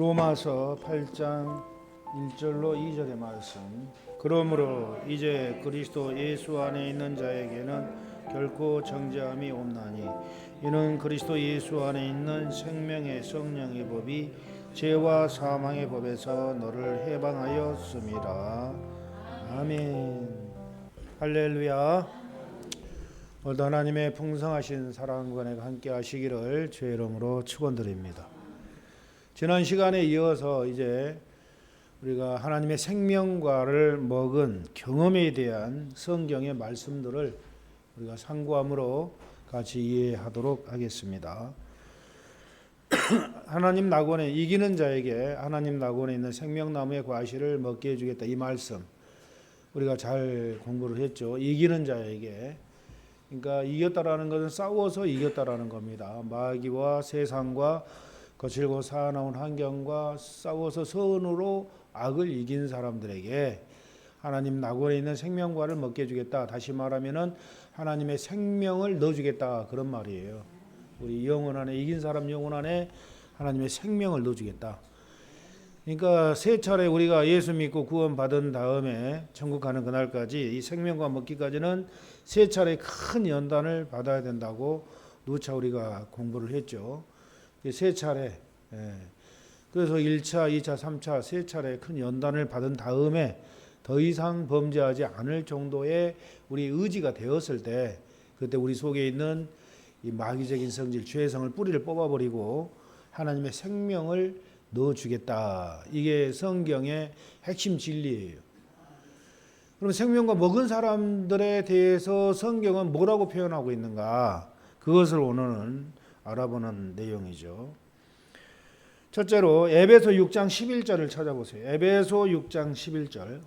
로마서 8장 1절로 2절의 말씀. 그러므로 이제 그리스도 예수 안에 있는 자에게는 결코 정죄함이 없나니 이는 그리스도 예수 안에 있는 생명의 성령의 법이 죄와 사망의 법에서 너를 해방하였습니다. 아멘. 할렐루야. 오늘도 하나님의 풍성하신 사랑과 은혜가 함께 하시기를 주의 이름으로 축원드립니다. 지난 시간에 이어서 이제 우리가 하나님의 생명과를 먹은 경험에 대한 성경의 말씀들을 우리가 상고함으로 같이 이해하도록 하겠습니다. 하나님 낙원에 이기는 자에게 하나님 낙원에 있는 생명나무의 과실을 먹게 해주겠다, 이 말씀 우리가 잘 공부를 했죠. 이기는 자에게, 그러니까 이겼다라는 것은 싸워서 이겼다라는 겁니다. 마귀와 세상과 거칠고 사나운 환경과 싸워서 선으로 악을 이긴 사람들에게 하나님 낙원에 있는 생명과를 먹게 해주겠다. 다시 말하면은 하나님의 생명을 넣어주겠다, 그런 말이에요. 우리 영혼 안에, 이긴 사람 영혼 안에 하나님의 생명을 넣어주겠다. 그러니까 세 차례 우리가 예수 믿고 구원 받은 다음에 천국 가는 그날까지 이 생명과 먹기까지는 세 차례 큰 연단을 받아야 된다고 누차 우리가 공부를 했죠. 세 차례. 그래서 1차, 2차, 3차 세 차례 큰 연단을 받은 다음에 더 이상 범죄하지 않을 정도의 우리 의지가 되었을 때, 그때 우리 속에 있는 이 마귀적인 성질, 죄성을 뿌리를 뽑아버리고 하나님의 생명을 넣어주겠다. 이게 성경의 핵심 진리예요. 그럼 생명과 먹은 사람들에 대해서 성경은 뭐라고 표현하고 있는가? 그것을 오늘은 알아보는 내용이죠. 첫째로 에베소 6장 11절을 찾아보세요. 에베소 6장 11절.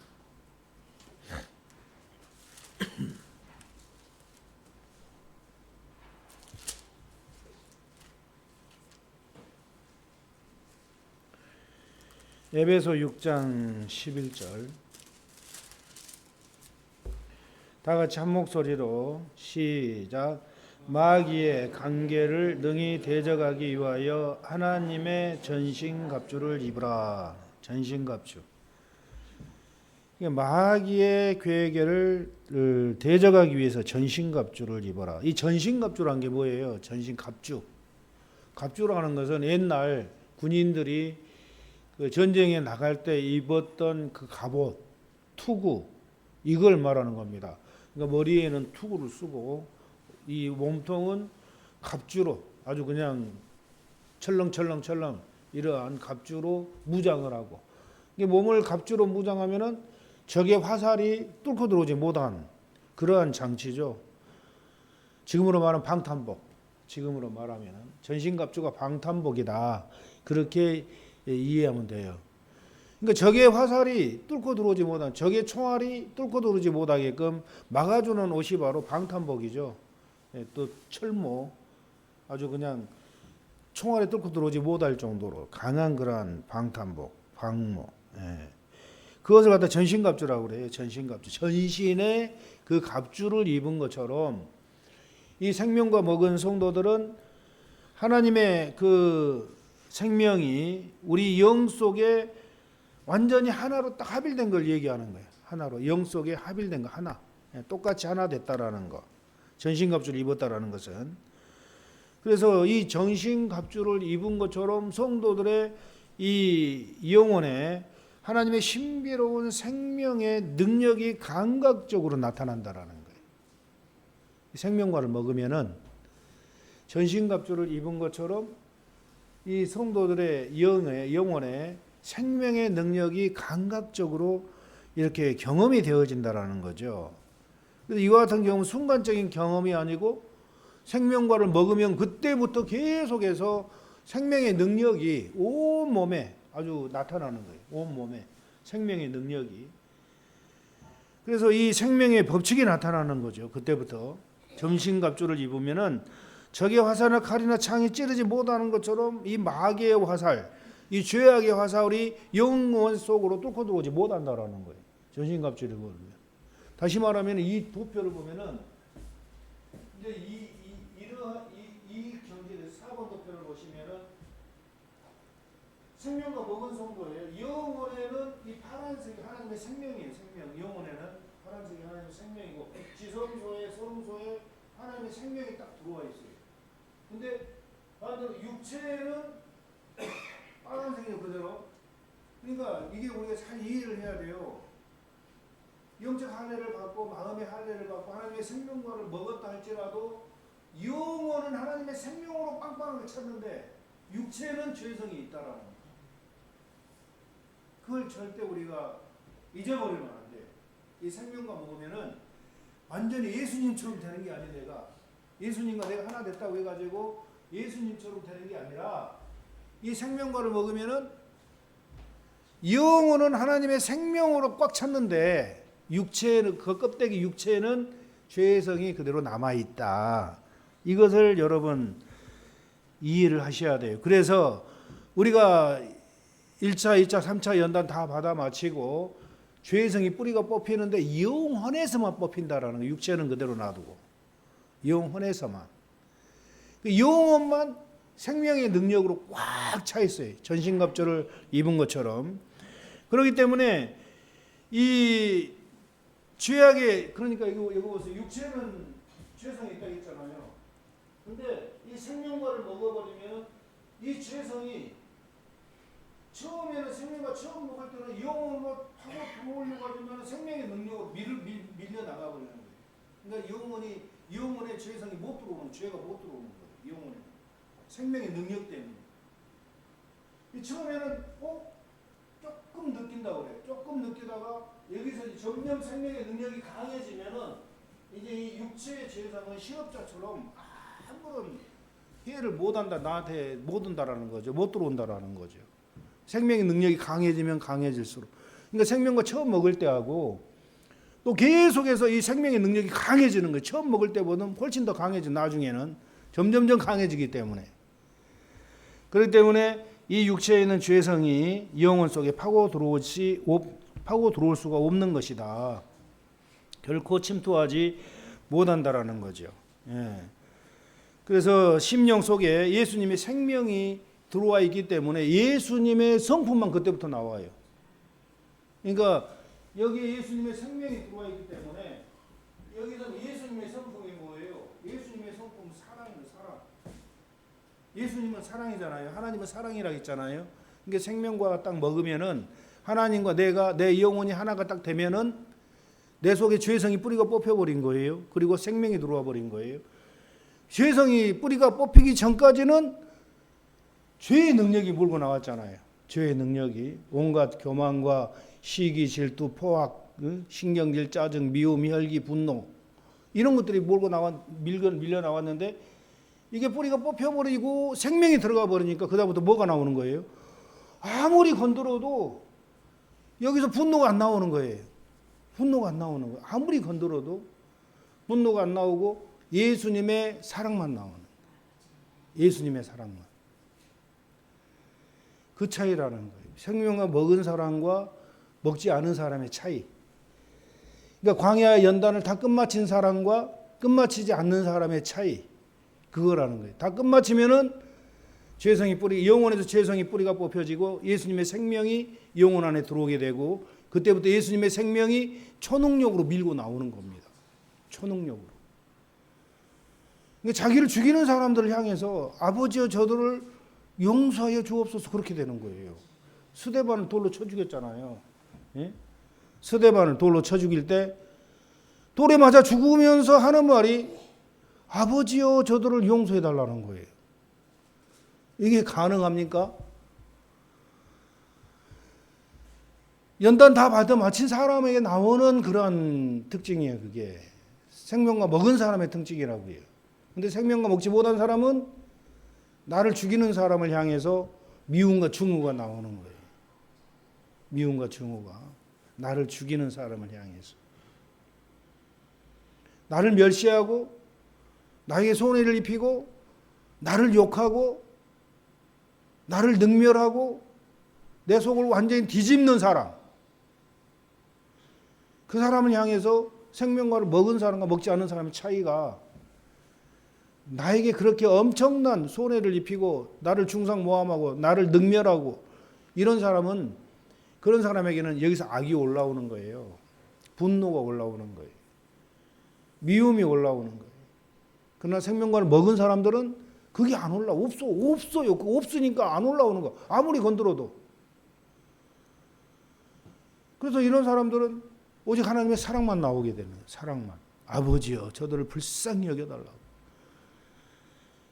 에베소 6장 11절. 다 같이 한 목소리로 시작. 마귀의 관계를 능히 대적하기 위하여 하나님의 전신갑주를 입으라. 전신갑주. 마귀의 괴계를 대적하기 위해서 전신갑주를 입어라. 이 전신갑주란 게 뭐예요? 전신갑주. 갑주라는 것은 옛날 군인들이 그 전쟁에 나갈 때 입었던 그 갑옷, 투구, 이걸 말하는 겁니다. 그러니까 머리에는 투구를 쓰고 이 몸통은 갑주로 아주 그냥 철렁철렁 이러한 갑주로 무장을 하고, 이게 몸을 갑주로 무장하면은 적의 화살이 뚫고 들어오지 못한 그러한 장치죠. 지금으로 말하면 방탄복. 지금으로 말하면 전신갑주가 방탄복이다, 그렇게 이해하면 돼요. 그러니까 적의 화살이 뚫고 들어오지 못한, 적의 총알이 뚫고 들어오지 못하게끔 막아주는 옷이 바로 방탄복이죠. 또 철모, 아주 그냥 총알이 뚫고 들어오지 못할 정도로 강한 그러한 방탄복, 방모. 그것을 갖다 전신갑주라고 그래요. 전신갑주. 전신에 그 갑주를 입은 것처럼 이 생명과 먹은 성도들은 하나님의 그 생명이 우리 영 속에 완전히 하나로 딱 합일된 걸 얘기하는 거예요. 하나로, 영 속에 합일된 거 하나, 똑같이 하나 됐다라는 거. 전신갑주를 입었다라는 것은, 그래서 이 전신갑주를 입은 것처럼 성도들의 이 영혼에 하나님의 신비로운 생명의 능력이 감각적으로 나타난다라는 거예요. 생명과를 먹으면은 전신갑주를 입은 것처럼 이 성도들의 영혼에 생명의 능력이 감각적으로 이렇게 경험이 되어진다라는 거죠. 그래서 이와 같은 경우는 순간적인 경험이 아니고 생명과를 먹으면 그때부터 계속해서 생명의 능력이 온 몸에 아주 나타나는 거예요. 온 몸에 생명의 능력이. 그래서 이 생명의 법칙이 나타나는 거죠. 그때부터 전신갑주를 입으면은 적의 화살이나 칼이나 창이 찌르지 못하는 것처럼 이 마귀의 화살, 이 죄악의 화살이 영혼 속으로 뚫고 들어오지 못한다라는 거예요. 전신갑주를 입으면. 다시 말하면 이 도표를 보면은 이제 이 경계를 4번 도표를 보시면은 생명과 먹은 성도예요. 영혼에는 이 파란색이 하나님의 생명이에요. 생명. 영혼에는 파란색이 하나님의 생명이고 지성소에 소름소에 하나님의 생명이 딱 들어와 있어요. 근데 반대로 육체는 빨간색이에요. 그대로. 그러니까 이게 우리가 잘 이해를 해야 돼요. 영적 할례를 받고 마음의 할례를 받고 하나님의 생명과를 먹었다 할지라도 영혼은 하나님의 생명으로 빵빵하게 찼는데 육체는 죄성이 있다라는 거예요. 그걸 절대 우리가 잊어버리면 안 돼요. 이 생명과 먹으면은 완전히 예수님처럼 되는 게 아니라 내가 예수님과 내가 하나 됐다고 해가지고 예수님처럼 되는 게 아니라 이 생명과를 먹으면은 영혼은 하나님의 생명으로 꽉 찼는데 육체는 그 껍데기 육체는 죄성이 그대로 남아 있다. 이것을 여러분 이해를 하셔야 돼요. 그래서 우리가 1차, 2차, 3차 연단 다 받아 마치고 죄성이 뿌리가 뽑히는데 영혼에서만 뽑힌다라는 거. 육체는 그대로 놔두고 영혼에서만. 그 영혼만 생명의 능력으로 꽉 차 있어요. 전신갑주를 입은 것처럼. 그렇기 때문에 이 죄악의 그러니까 이거 보세요. 육체는 죄성이 있다 했잖아요. 근데 이 생명과를 먹어버리면 이 죄성이 처음에는 생명과 처음 먹을 때는 영혼으로 파고 들어오려고 하지만 생명의 능력으로 밀려 나가버리는 거예요. 그러니까 영혼의 죄성이 못 들어오는 죄가 못 들어오는 거예요. 영혼에 생명의 능력 때문에. 이 처음에는 조금 느낀다고 그래요. 조금 느끼다가 여기서 점점 생명의 능력이 강해지면은 이제 이 육체의 죄성은 실업자처럼 아무런 피해를 못한다, 나한테 못 온다라는 거죠. 못 들어온다라는 거죠. 생명의 능력이 강해지면 강해질수록. 그러니까 생명과 처음 먹을 때하고 또 계속해서 이 생명의 능력이 강해지는 거예요. 처음 먹을 때보다 훨씬 더 강해져. 나중에는 점점점 강해지기 때문에. 그렇기 때문에 이 육체에 있는 죄성이 영혼 속에 파고 들어올 수가 없는 것이다. 결코 침투하지 못한다라는 거죠. 예. 그래서 심령 속에 예수님의 생명이 들어와 있기 때문에 예수님의 성품만 그때부터 나와요. 그러니까 여기에 예수님의 생명이 들어와 있기 때문에 여기서는 예수님의 성품이 뭐예요? 예수님의 성품은 사랑입니다. 사랑. 예수님은 사랑이잖아요. 하나님은 사랑이라고 했잖아요. 그러니까 생명과 딱 먹으면은 하나님과 내 영혼이 하나가 딱 되면은 내 속에 죄성이 뿌리가 뽑혀버린 거예요. 그리고 생명이 들어와 버린 거예요. 죄성이 뿌리가 뽑히기 전까지는 죄의 능력이 몰고 나왔잖아요. 죄의 능력이 온갖 교만과 시기, 질투, 포악, 신경질, 짜증, 미움, 혈기, 분노 이런 것들이 몰고 밀려 나왔는데 이게 뿌리가 뽑혀버리고 생명이 들어가 버리니까 그다음부터 뭐가 나오는 거예요? 아무리 건드려도 여기서 분노가 안 나오는 거예요. 분노가 안 나오는 거예요. 아무리 건드려도 분노가 안 나오고 예수님의 사랑만 나오는 거예요. 예수님의 사랑만. 그 차이라는 거예요. 생명과 먹은 사람과 먹지 않은 사람의 차이. 그러니까 광야 연단을 다 끝마친 사람과 끝마치지 않는 사람의 차이. 그거라는 거예요. 다 끝마치면은 죄성이 뿌리, 영혼에서 죄성이 뿌리가 뽑혀지고 예수님의 생명이 영혼 안에 들어오게 되고 그때부터 예수님의 생명이 초능력으로 밀고 나오는 겁니다. 초능력으로. 그러니까 자기를 죽이는 사람들을 향해서 아버지여 저들을 용서하여 주옵소서 그렇게 되는 거예요. 스데반을 돌로 쳐 죽였잖아요. 예? 스데반을 돌로 쳐 죽일 때 돌에 맞아 죽으면서 하는 말이 아버지여 저들을 용서해 달라는 거예요. 이게 가능합니까? 연단 다 받아 마친 사람에게 나오는 그런 특징이에요. 그게 생명과 먹은 사람의 특징이라고 해요. 근데 생명과 먹지 못한 사람은 나를 죽이는 사람을 향해서 미움과 증오가 나오는 거예요. 미움과 증오가 나를 죽이는 사람을 향해서 나를 멸시하고 나에게 손해를 입히고 나를 욕하고 나를 능멸하고 내 속을 완전히 뒤집는 사람, 그 사람을 향해서 생명과를 먹은 사람과 먹지 않은 사람의 차이가 나에게 그렇게 엄청난 손해를 입히고 나를 중상모함하고 나를 능멸하고 이런 사람은 그런 사람에게는 여기서 악이 올라오는 거예요. 분노가 올라오는 거예요. 미움이 올라오는 거예요. 그러나 생명과를 먹은 사람들은 그게 안 올라. 없어요. 없으니까 안 올라오는 거. 아무리 건드려도. 그래서 이런 사람들은 오직 하나님의 사랑만 나오게 되는 거예요. 사랑만. 아버지여 저들을 불쌍히 여겨달라고.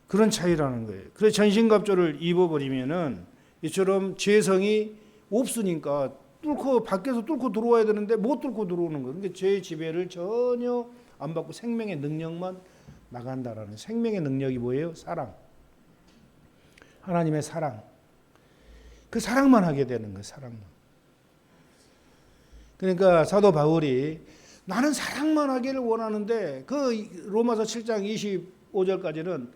그런 차이라는 거예요. 그래서 전신갑주를 입어버리면은 이처럼 죄성이 없으니까 밖에서 뚫고 들어와야 되는데 못 뚫고 들어오는 거예요. 그러니까 죄의 지배를 전혀 안 받고 생명의 능력만 나간다라는. 생명의 능력이 뭐예요? 사랑. 하나님의 사랑. 그 사랑만 하게 되는 거예요. 사랑만. 그러니까 사도 바울이 나는 사랑만 하기를 원하는데 그 로마서 7장 25절까지는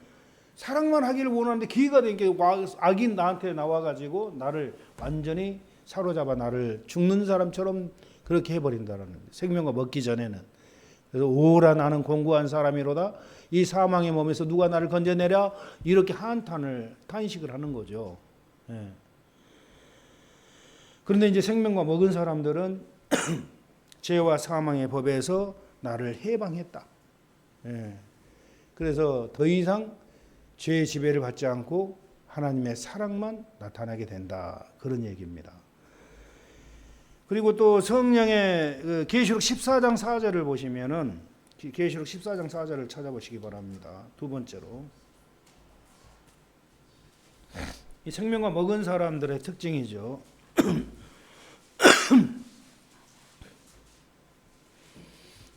사랑만 하기를 원하는데 기회가 된 게 악인 나한테 나와가지고 나를 완전히 사로잡아 나를 죽는 사람처럼 그렇게 해버린다라는 거예요. 생명과 먹기 전에는. 그래서 오라 나는 공고한 사람이로다. 이 사망의 몸에서 누가 나를 건져내랴. 이렇게 탄식을 하는 거죠. 예. 그런데 이제 생명과 먹은 사람들은 죄와 사망의 법에서 나를 해방했다. 예. 그래서 더 이상 죄의 지배를 받지 않고 하나님의 사랑만 나타나게 된다. 그런 얘기입니다. 그리고 또 성령의 계시록 14장 4절을 보시면은 계시록 14장 4절을 찾아보시기 바랍니다. 두 번째로 이 생명과 먹은 사람들의 특징이죠.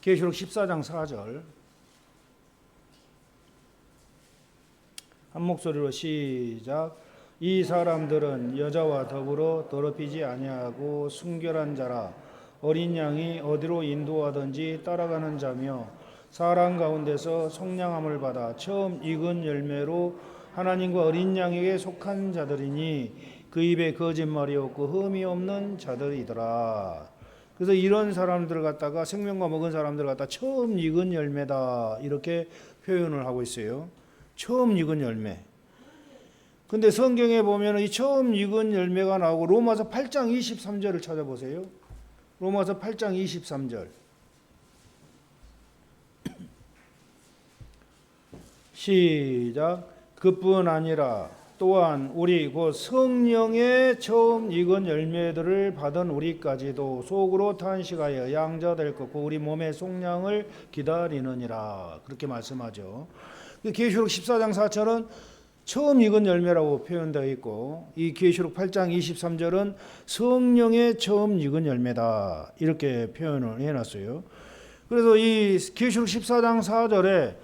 계시록 14장 4절 한 목소리로 시작. 이 사람들은 여자와 더불어 더럽히지 아니하고 순결한 자라. 어린 양이 어디로 인도하든지 따라가는 자며 사람 가운데서 속량함을 받아 처음 익은 열매로 하나님과 어린 양에게 속한 자들이니 그 입에 거짓말이 없고 흠이 없는 자들이더라. 그래서 이런 사람들을 갖다가 생명과 먹은 사람들을 갖다 처음 익은 열매다 이렇게 표현을 하고 있어요. 처음 익은 열매. 근데 성경에 보면 이 처음 익은 열매가 나오고 로마서 8장 23절을 찾아보세요. 로마서 8장 23절. 시작. 그뿐 아니라 또한 우리 곧 성령의 처음 익은 열매들을 받은 우리까지도 속으로 탄식하여 양자될 것고 우리 몸의 속량을 기다리느니라. 그렇게 말씀하죠. 계시록 14장 4절은 처음 익은 열매라고 표현되어 있고 이 계시록 8장 23절은 성령의 처음 익은 열매다 이렇게 표현을 해놨어요. 그래서 이 계시록 14장 4절에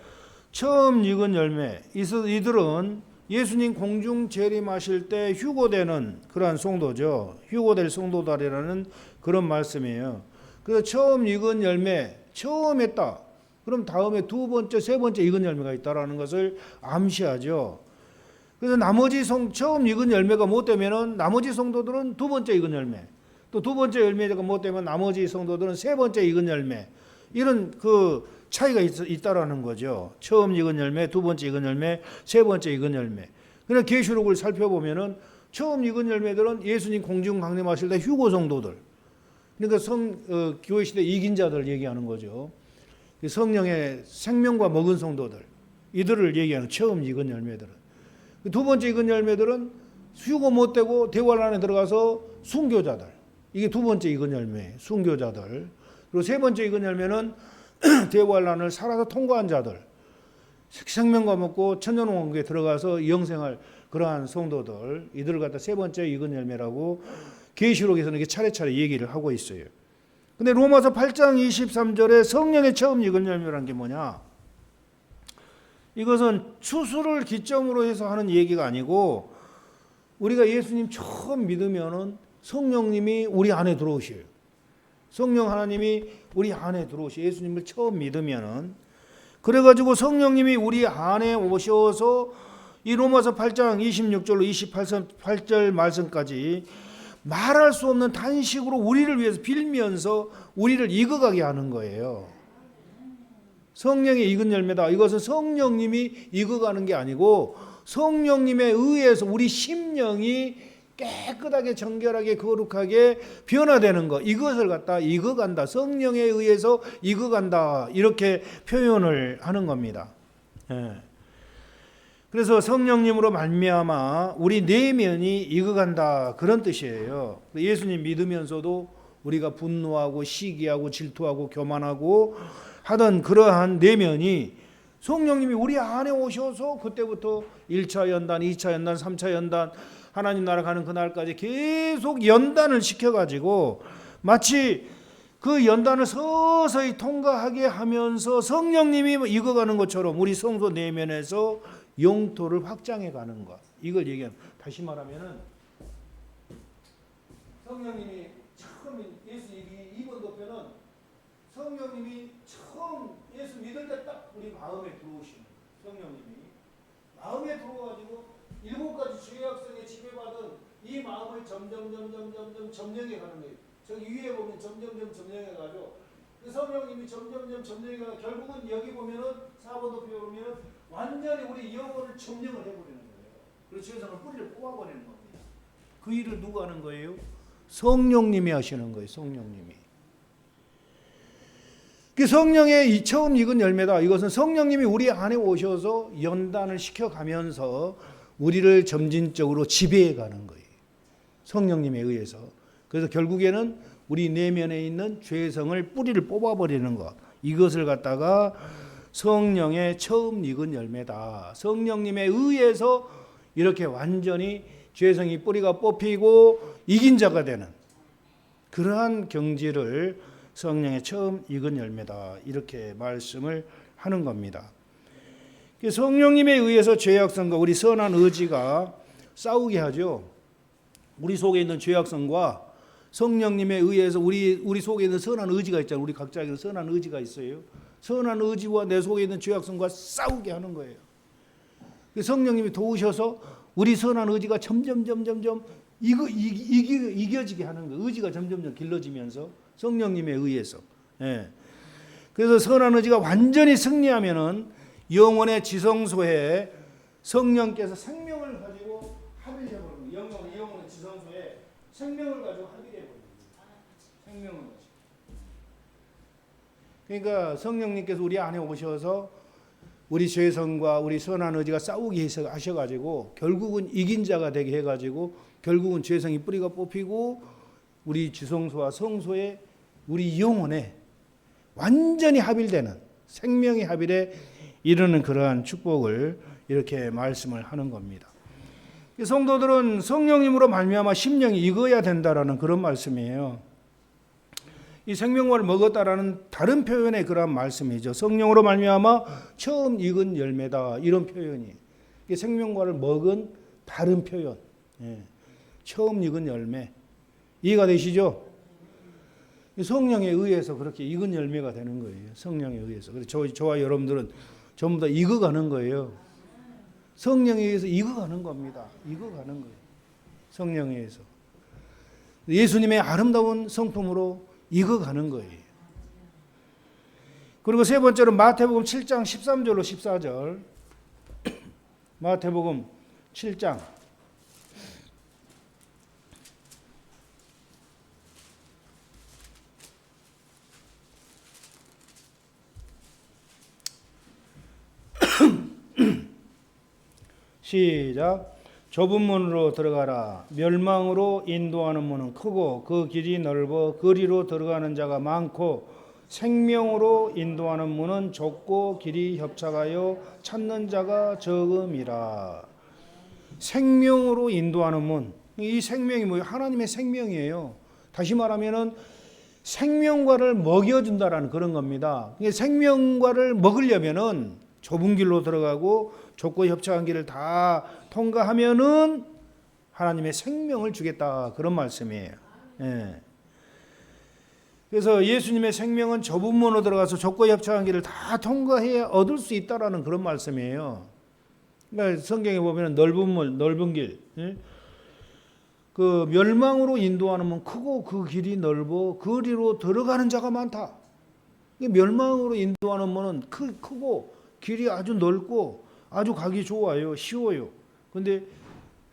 처음 익은 열매 이들은 예수님 공중 재림하실 때 휴거되는 그러한 성도죠. 휴거될 성도들이라는 그런 말씀이에요. 그래서 처음 익은 열매 처음 했다. 그럼 다음에 두 번째, 세 번째 익은 열매가 있다라는 것을 암시하죠. 그래서 나머지 처음 익은 열매가 못 되면은 나머지 성도들은 두 번째 익은 열매, 또 두 번째 열매가 못 되면 나머지 성도들은 세 번째 익은 열매, 이런 그 차이가 있다라는 거죠. 처음 익은 열매, 두 번째 익은 열매, 세 번째 익은 열매. 그러나 계시록을 살펴보면은 처음 익은 열매들은 예수님 공중 강림하실 때 휴거 성도들, 그러니까 교회 시대 이긴 자들 얘기하는 거죠. 성령의 생명과 먹은 성도들, 이들을 얘기하는 처음 익은 열매들은. 두 번째 익은 열매들은 휴거 못 되고 대활 안에 들어가서 순교자들. 이게 두 번째 익은 열매, 순교자들. 그리고 세 번째 익은 열매는 대활란을 살아서 통과한 자들, 생명과 먹고 천년왕국에 들어가서 영생할 그러한 성도들, 이들을 갖다 세 번째 익은 열매라고 계시록에서는 이렇게 차례차례 얘기를 하고 있어요. 근데 로마서 8장 23절에 성령의 처음 익은 열매라는 게 뭐냐? 이것은 추수를 기점으로 해서 하는 얘기가 아니고 우리가 예수님 처음 믿으면은 성령님이 우리 안에 들어오셔요. 성령 하나님이 우리 안에 들어오셔요. 예수님을 처음 믿으면은. 그래가지고 성령님이 우리 안에 오셔서 이 로마서 8장 26절로 28절 말씀까지 말할 수 없는 탄식으로 우리를 위해서 빌면서 우리를 익어가게 하는 거예요. 성령의 익은 열매다. 이것은 성령님이 익어가는 게 아니고 성령님에 의해서 우리 심령이 깨끗하게 정결하게 거룩하게 변화되는 것, 이것을 갖다 익어간다, 성령에 의해서 익어간다, 이렇게 표현을 하는 겁니다. 예. 그래서 성령님으로 말미암아 우리 내면이 익어간다, 그런 뜻이에요. 예수님 믿으면서도 우리가 분노하고 시기하고 질투하고 교만하고 하던 그러한 내면이 성령님이 우리 안에 오셔서 그때부터 1차 연단, 2차 연단, 3차 연단, 하나님 나라 가는 그날까지 계속 연단을 시켜가지고 마치 그 연단을 서서히 통과하게 하면서 성령님이 익어가는 것처럼 우리 성도 내면에서 영토를 확장해 가는 것, 이걸 얘기합니다. 다시 말하면은 성령님이 처음 예수 2번 도표는 성령님이 처음 예수 믿을 때 딱 우리 마음에 들어오시는 성령님이 마음에 들어와가지고 7가지 죄악성에 지배받은 이 마음을 점점 점령해 가는 거예요. 저기 위에 보면 점점 점령해 가죠. 그 성령님이 점점 점령해 가 결국은 여기 보면은 4번 도표에 보면은 완전히 우리 영혼을 점령을 해버리는 거예요. 그래서 죄성을 뿌리를 뽑아버리는 겁니다. 그 일을 누가 하는 거예요? 성령님이 하시는 거예요. 성령님이. 그 성령의 이 처음 익은 열매다. 이것은 성령님이 우리 안에 오셔서 연단을 시켜가면서 우리를 점진적으로 지배해 가는 거예요. 성령님에 의해서. 그래서 결국에는 우리 내면에 있는 죄성을 뿌리를 뽑아버리는 것. 이것을 갖다가 성령의 처음 익은 열매다. 성령님에 의해서 이렇게 완전히 죄성이 뿌리가 뽑히고 이긴 자가 되는 그러한 경지를 성령의 처음 익은 열매다, 이렇게 말씀을 하는 겁니다. 성령님에 의해서 죄악성과 우리 선한 의지가 싸우게 하죠. 우리 속에 있는 죄악성과 성령님에 의해서 우리 속에 있는 선한 의지가 있잖아요. 우리 각자에게 선한 의지가 있어요. 선한 의지와 내 속에 있는 죄악성과 싸우게 하는 거예요. 성령님이 도우셔서 우리 선한 의지가 점점 이겨지게 하는 거예요. 의지가 점점 길러지면서 성령님에 의해서. 예. 그래서 선한 의지가 완전히 승리하면은 영혼의 지성소에 성령께서 생명을 가지고 합의해 버립니다. 영혼의 지성소에 생명을 가지고 합의해 버립니다. 생명을 가지고. 그러니까 성령님께서 우리 안에 오셔서 우리 죄성과 우리 선한 의지가 싸우게 하셔가지고 결국은 이긴 자가 되게 해가지고 결국은 죄성이 뿌리가 뽑히고 우리 지성소와 성소에 우리 영혼에 완전히 합일되는 생명의 합일에 이르는 그러한 축복을 이렇게 말씀을 하는 겁니다. 성도들은 성령님으로 말미암아 심령이 익어야 된다라는 그런 말씀이에요. 이 생명과를 먹었다라는 다른 표현의 그런 말씀이죠. 성령으로 말미암아 처음 익은 열매다, 이런 표현이. 생명과를 먹은 다른 표현. 예. 처음 익은 열매. 이해가 되시죠? 성령에 의해서 그렇게 익은 열매가 되는 거예요. 성령에 의해서. 그래서 저와 여러분들은 전부 다 익어가는 거예요. 성령에 의해서 익어가는 겁니다. 익어가는 거예요. 성령에 의해서. 예수님의 아름다운 성품으로 익어가는 거예요. 그리고 세 번째로 마태복음 7장 13절로 14절. 마태복음 7장. 시작. 좁은 문으로 들어가라. 멸망으로 인도하는 문은 크고 그 길이 넓어 그리로 들어가는 자가 많고 생명으로 인도하는 문은 좁고 길이 협착하여 찾는 자가 적음이라. 생명으로 인도하는 문. 이 생명이 뭐예요? 하나님의 생명이에요. 다시 말하면은 생명과를 먹여준다라는 그런 겁니다. 생명과를 먹으려면은 좁은 길로 들어가고 좁고 협착한 길을 다 통과하면은 하나님의 생명을 주겠다, 그런 말씀이에요. 예. 그래서 예수님의 생명은 좁은 문으로 들어가서 좁고 협착한 길을 다 통과해야 얻을 수 있다라는 그런 말씀이에요. 그러니까 성경에 보면 넓은 문, 넓은 길, 예? 그 멸망으로 인도하는 문 크고 그 길이 넓어 그리로 들어가는 자가 많다. 멸망으로 인도하는 문은 크고 길이 아주 넓고 아주 가기 좋아요. 쉬워요. 근데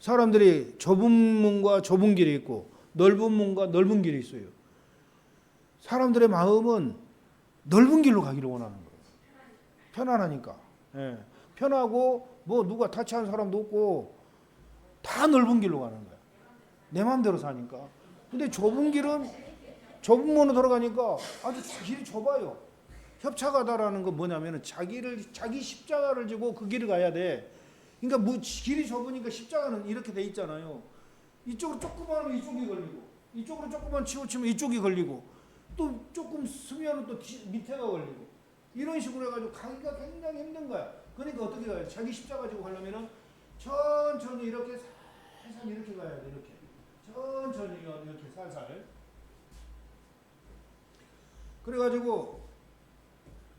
사람들이 좁은 문과 좁은 길이 있고 넓은 문과 넓은 길이 있어요. 사람들의 마음은 넓은 길로 가기를 원하는 거예요. 편안하니까. 예. 편하고 뭐 누가 타치하는 사람도 없고 다 넓은 길로 가는 거야. 내 마음대로 사니까. 근데 좁은 길은 좁은 문으로 들어가니까 아주 길이 좁아요. 협착하다라는 건 뭐냐면은 자기 십자가를 지고 그 길을 가야 돼. 그러니까 뭐 길이 좁으니까 십자가는 이렇게 돼 있잖아요. 이쪽으로 조금만 하면 이쪽이 걸리고, 이쪽으로 조금만 치우치면 이쪽이 걸리고, 또 조금 쓰면은 또 밑에가 걸리고, 이런 식으로 해가지고 가기가 굉장히 힘든 거야. 그러니까 어떻게 가요? 자기 십자가 지고 가려면은 천천히 이렇게 살살 이렇게 가야 돼. 이렇게 천천히 이렇게 살살. 그래가지고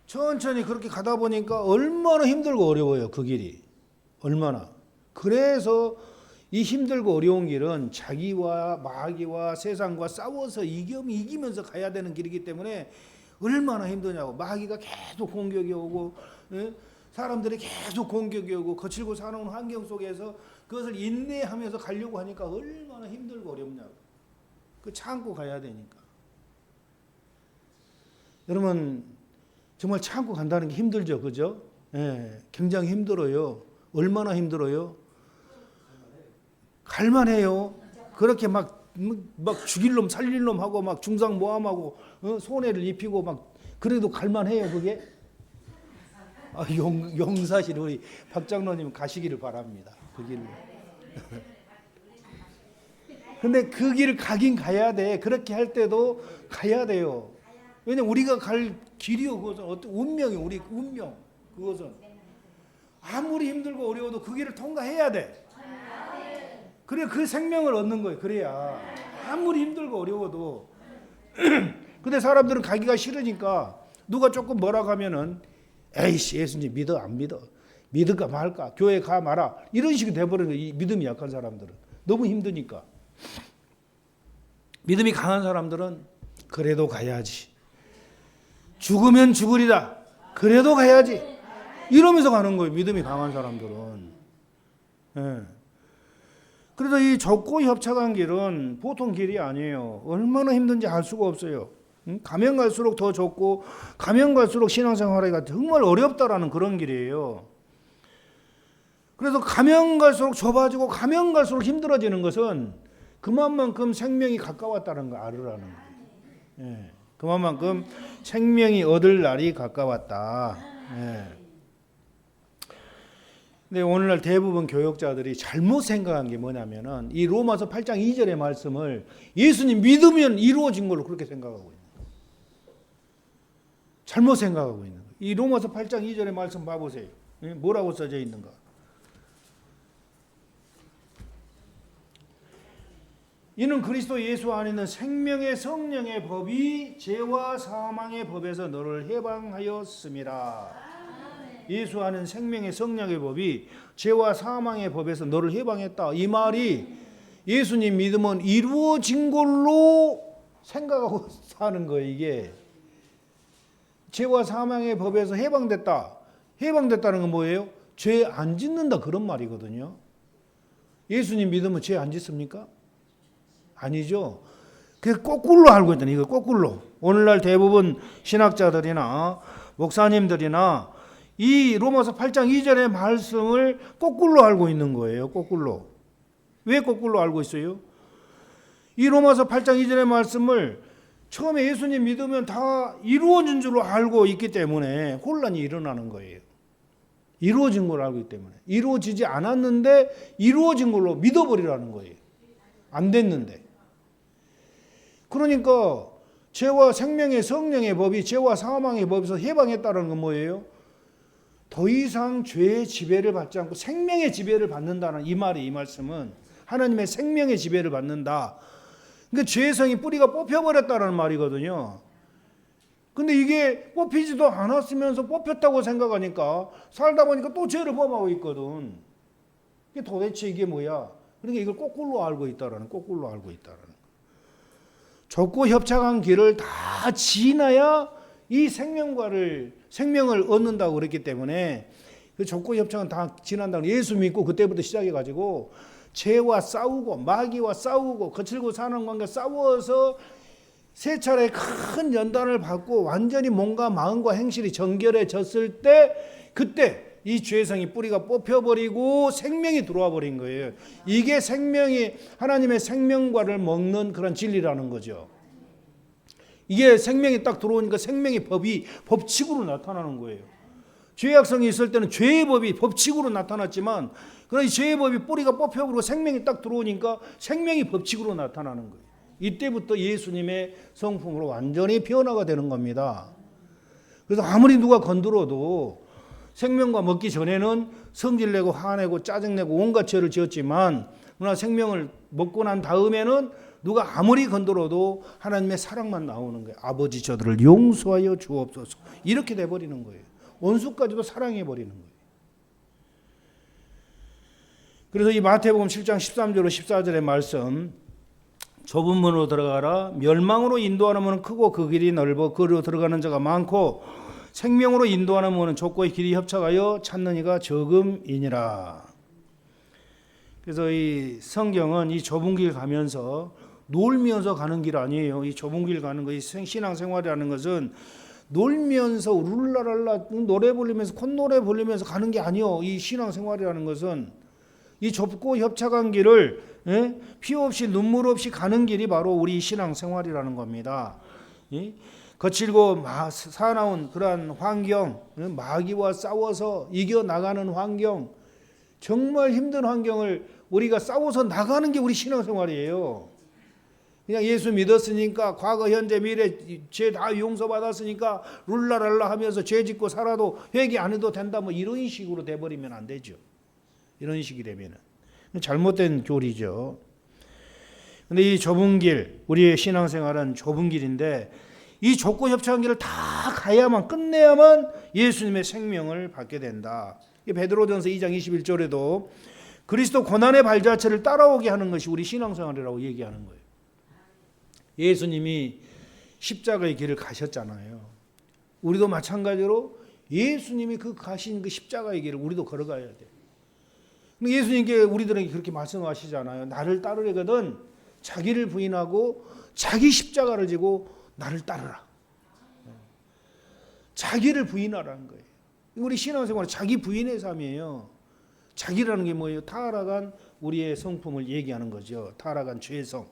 천천히 그렇게 가다 보니까 얼마나 힘들고 어려워요. 그 길이. 얼마나. 그래서 이 힘들고 어려운 길은 자기와 마귀와 세상과 싸워서 이기면서 가야 되는 길이기 때문에 얼마나 힘드냐고. 마귀가 계속 공격이 오고, 사람들이 계속 공격이 오고, 거칠고 사는 환경 속에서 그것을 인내하면서 가려고 하니까 얼마나 힘들고 어렵냐고. 그 참고 가야 되니까. 여러분 정말 참고 간다는 게 힘들죠, 그죠? 예, 굉장히 힘들어요. 얼마나 힘들어요? 갈만해요. 그렇게 막 죽일 놈 살릴 놈 하고 막 중상모함하고 손해를 입히고 막 그래도 갈만해요, 그게? 용사실 우리 박 장로님 가시기를 바랍니다. 그 길로. 근데 그 길을 가긴 가야 돼. 그렇게 할 때도 가야 돼요. 왜냐면 우리가 갈 길이요, 그것은 어떤 운명이요, 우리 운명. 그것은 아무리 힘들고 어려워도 그 길을 통과해야 돼. 그래 그 생명을 얻는 거예요. 그래야 아무리 힘들고 어려워도. 근데 사람들은 가기가 싫으니까 누가 조금 뭐라고 하면은 에이씨 예수님 믿어 안 믿어, 믿을까 말까, 교회 가 마라, 이런 식이 돼버리는 거예요. 이 믿음이 약한 사람들은 너무 힘드니까. 믿음이 강한 사람들은 그래도 가야지, 죽으면 죽으리라, 그래도 가야지, 이러면서 가는 거예요. 믿음이 강한 사람들은. 예. 그래서 이 좁고 협착한 길은 보통 길이 아니에요. 얼마나 힘든지 알 수가 없어요. 가면 갈수록 더 좁고 가면 갈수록 신앙생활하기가 정말 어렵다라는 그런 길이에요. 그래서 가면 갈수록 좁아지고 가면 갈수록 힘들어지는 것은 그만큼 생명이 가까웠다는 거 알으라는 거예요. 예. 그만큼 생명이 얻을 날이 가까웠다. 예. 근데 오늘날 대부분 교역자들이 잘못 생각한 게 뭐냐면은 이 로마서 8장 2절의 말씀을 예수님 믿으면 이루어진 걸로 그렇게 생각하고 있는 거예요. 잘못 생각하고 있는 거예요. 이 로마서 8장 2절의 말씀 봐보세요. 뭐라고 써져 있는가? 이는 그리스도 예수 안에 있는 생명의 성령의 법이 죄와 사망의 법에서 너를 해방하였음이라. 예수 안에 생명의 성령의 법이 죄와 사망의 법에서 너를 해방했다. 이 말이 예수님 믿으면 이루어진 걸로 생각하고 사는 거예요. 이게 죄와 사망의 법에서 해방됐다. 해방됐다는 건 뭐예요? 죄 안 짓는다 그런 말이거든요. 예수님 믿으면 죄 안 짓습니까? 아니죠. 그게 거꾸로 알고 있다는 이거 거꾸로. 오늘날 대부분 신학자들이나 목사님들이나 이 로마서 8장 2절의 말씀을 거꾸로 알고 있는 거예요. 거꾸로. 왜 거꾸로 알고 있어요? 이 로마서 8장 2절의 말씀을 처음에 예수님 믿으면 다 이루어진 줄로 알고 있기 때문에 혼란이 일어나는 거예요. 이루어진 걸 알고 있기 때문에. 이루어지지 않았는데 이루어진 걸로 믿어버리라는 거예요. 안 됐는데. 그러니까 죄와 생명의 성령의 법이 죄와 사망의 법에서 해방했다는 건 뭐예요? 더 이상 죄의 지배를 받지 않고 생명의 지배를 받는다는 이 말이, 이 말씀은 하나님의 생명의 지배를 받는다. 그러니까 죄의 성이 뿌리가 뽑혀버렸다는 말이거든요. 근데 이게 뽑히지도 않았으면서 뽑혔다고 생각하니까 살다 보니까 또 죄를 범하고 있거든. 이게 도대체 이게 뭐야? 그러니까 이걸 거꾸로 알고 있다라는, 거꾸로 알고 있다라는. 좁고 협착한 길을 다 지나야 이 생명을 얻는다고 그랬기 때문에 그 좁고 협착은 다 지난다고 예수 믿고 그때부터 시작해가지고 죄와 싸우고 마귀와 싸우고 거칠고 사는 관계 싸워서 세 차례 큰 연단을 받고 완전히 몸과 마음과 행실이 정결해졌을 때 그때 이 죄성이 뿌리가 뽑혀버리고 생명이 들어와 버린 거예요. 이게 생명이 하나님의 생명과를 먹는 그런 진리라는 거죠. 이게 생명이 딱 들어오니까 생명의 법이 법칙으로 나타나는 거예요. 죄악성이 있을 때는 죄의 법이 법칙으로 나타났지만 그러나 이 죄의 법이 뿌리가 뽑혀버리고 생명이 딱 들어오니까 생명이 법칙으로 나타나는 거예요. 이때부터 예수님의 성품으로 완전히 변화가 되는 겁니다. 그래서 아무리 누가 건드려도 생명과 먹기 전에는 성질내고 화내고 짜증내고 온갖 죄를 지었지만 그러나 생명을 먹고 난 다음에는 누가 아무리 건드려도 하나님의 사랑만 나오는 거예요. 아버지 저들을 용서하여 주옵소서. 이렇게 돼버리는 거예요. 원수까지도 사랑해버리는 거예요. 그래서 이 마태복음 7장 13절로 14절의 말씀, 좁은 문으로 들어가라. 멸망으로 인도하는 문은 크고 그 길이 넓어 그리로 들어가는 자가 많고 생명으로 인도하는 문은 좁고 길이 협착하여 찾는 이가 적음이니라. 그래서 이 성경은 이 좁은 길 가면서 놀면서 가는 길 아니에요. 이 좁은 길 가는 거, 이 신앙생활이라는 것은 놀면서 룰라랄라 노래 부르면서 콧노래 부르면서 가는 게 아니요. 이 신앙생활이라는 것은 이 좁고 협착한 길을 피 없이 눈물 없이 가는 길이 바로 우리 신앙생활이라는 겁니다. 거칠고 사나운 그러한 환경, 마귀와 싸워서 이겨나가는 환경, 정말 힘든 환경을 우리가 싸워서 나가는 게 우리 신앙생활이에요. 그냥 예수 믿었으니까 과거 현재 미래 죄 다 용서받았으니까 룰라랄라 하면서 죄 짓고 살아도 회개 안 해도 된다 뭐 이런 식으로 돼버리면 안 되죠. 이런 식이 되면은 잘못된 교리죠. 근데 이 좁은 길, 우리의 신앙생활은 좁은 길인데 이 좁고 협착한 길을 다 가야만 끝내야만 예수님의 생명을 받게 된다. 베드로전서 2장 21절에도 그리스도 고난의 발자취를 따라오게 하는 것이 우리 신앙생활이라고 얘기하는 거예요. 예수님이 십자가의 길을 가셨잖아요. 우리도 마찬가지로 예수님이 그 가신 그 십자가의 길을 우리도 걸어가야 돼. 예수님께 우리들에게 그렇게 말씀하시잖아요. 나를 따르려거든 자기를 부인하고 자기 십자가를 지고 나를 따르라. 자기를 부인하라는 거예요. 우리 신앙생활은 자기 부인의 삶이에요. 자기라는 게 뭐예요? 타락한 우리의 성품을 얘기하는 거죠. 타락한 죄성.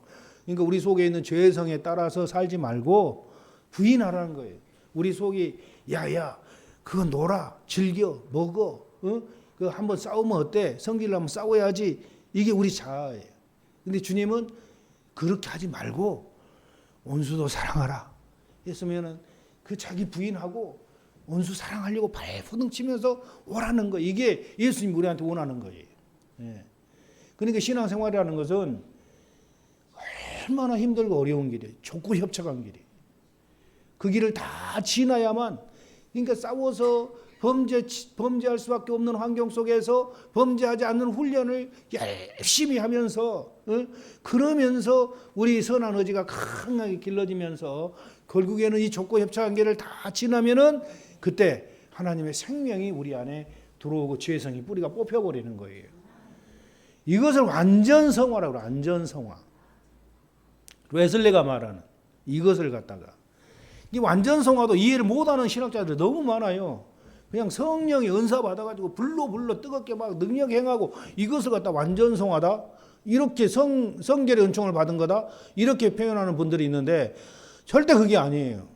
그러니까 우리 속에 있는 죄성에 따라서 살지 말고 부인하라는 거예요. 우리 속이 야야 그거 놀아 즐겨 먹어 그 한번 싸우면 어때? 성질나면 싸워야지. 이게 우리 자아예요. 근데 주님은 그렇게 하지 말고 원수도 사랑하라 했으면은 그 자기 부인하고 원수 사랑하려고 발버둥 치면서 오라는 거. 이게 예수님이 우리한테 원하는 거예요. 예. 그러니까 신앙생활이라는 것은 얼마나 힘들고 어려운 길이에요. 좁고 협착한 길이에요. 그 길을 다 지나야만, 그러니까 싸워서 범죄할 수밖에 없는 환경 속에서 범죄하지 않는 훈련을 열심히 하면서 그러면서 우리 선한 의지가 강하게 길러지면서 결국에는 이 좁고 협착한 길을 다 지나면은 그때 하나님의 생명이 우리 안에 들어오고 죄성이 뿌리가 뽑혀버리는 거예요. 이것을 완전성화라고 그래요. 완전성화. 웨슬레가 말하는 이것을 갖다가 이 완전성화도 이해를 못하는 신학자들이 너무 많아요. 그냥 성령의 은사 받아가지고 불로 뜨겁게 막 능력 행하고 이것을 갖다 완전성화다. 이렇게 성결의 은총을 받은 거다. 이렇게 표현하는 분들이 있는데 절대 그게 아니에요.